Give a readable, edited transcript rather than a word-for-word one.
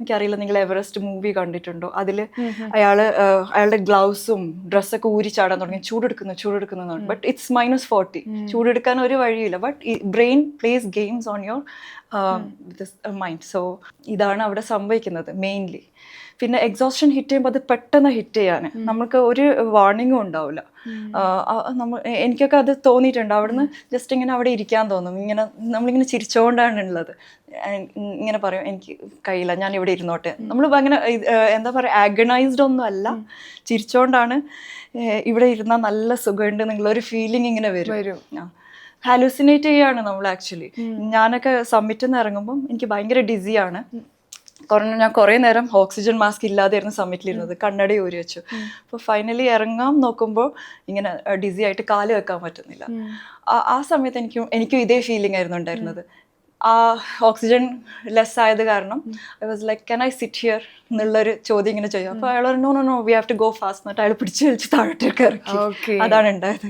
എനിക്കറിയില്ല നിങ്ങൾ Everest movie കണ്ടിട്ടുണ്ടോ, അതിൽ അയാളുടെ ഗ്ലൗസും ഡ്രസ്സൊക്കെ ഊരി ചാടാൻ തുടങ്ങി, ചൂടെടുക്കുന്നു. ബട്ട് ഇറ്റ്സ് -40, ചൂടെടുക്കാൻ ഒരു വഴിയില്ല. But brain place games on your mind. So ഇതാണ് അവിടെ സംഭവിക്കുന്നത് മെയിൻലി. പിന്നെ എക്സോഷൻ ഹിറ്റ് ചെയ്യുമ്പോൾ അത് പെട്ടെന്ന് ഹിറ്റ് ചെയ്യാൻ നമുക്ക് ഒരു വാർണിംഗും ഉണ്ടാവില്ല. എനിക്കൊക്കെ അത് തോന്നിയിട്ടുണ്ട്. അവിടുന്ന് ജസ്റ്റ് ഇങ്ങനെ അവിടെ ഇരിക്കാൻ തോന്നും. നമ്മളിങ്ങനെ ചിരിച്ചുകൊണ്ടാണ് ഉള്ളത്. ഇങ്ങനെ പറയും എനിക്ക് കഴിയില്ല, ഞാൻ ഇവിടെ ഇരുന്നോട്ടെ. നമ്മൾ ഭയങ്കര എന്താ പറയുക, ആഗണൈസ്ഡ് ഒന്നും അല്ല, ചിരിച്ചോണ്ടാണ് ഇവിടെ ഇരുന്നാൽ നല്ല സുഖമുണ്ട് എന്നുള്ളൊരു ഫീലിംഗ് ഇങ്ങനെ വരും. ഹാലൂസിനേറ്റ് ചെയ്യാണ് നമ്മൾ ആക്ച്വലി. ഞാനൊക്കെ സമ്മിറ്റിൽ നിന്ന് ഇറങ്ങുമ്പം എനിക്ക് ഭയങ്കര ഡിസിയാണ്. കാരണം ഞാൻ കുറേ നേരം ഓക്സിജൻ മാസ്ക് ഇല്ലാതെയായിരുന്നു സമ്മിറ്റിലിരുന്നത്, കണ്ണട ഊരി വെച്ചു. അപ്പോൾ ഫൈനലി ഇറങ്ങാൻ നോക്കുമ്പോൾ ഇങ്ങനെ ഡിസി ആയിട്ട് കാല് വെക്കാൻ പറ്റുന്നില്ല. ആ സമയത്ത് എനിക്കും ഇതേ ഫീലിംഗ് ആയിരുന്നു ഉണ്ടായിരുന്നത്. ആ ഓക്സിജൻ ലെസ് ആയത് കാരണം I was like can I sit here എന്നുള്ളൊരു ചോദ്യം ഇങ്ങനെ ചെയ്യും. അപ്പോൾ അയാൾ no we have to go fast എന്നിട്ട് അയാൾ പിടിച്ചു വലിച്ച് താഴോട്ടേക്ക് ഇറക്കി. അതാണ് ഉണ്ടായത്.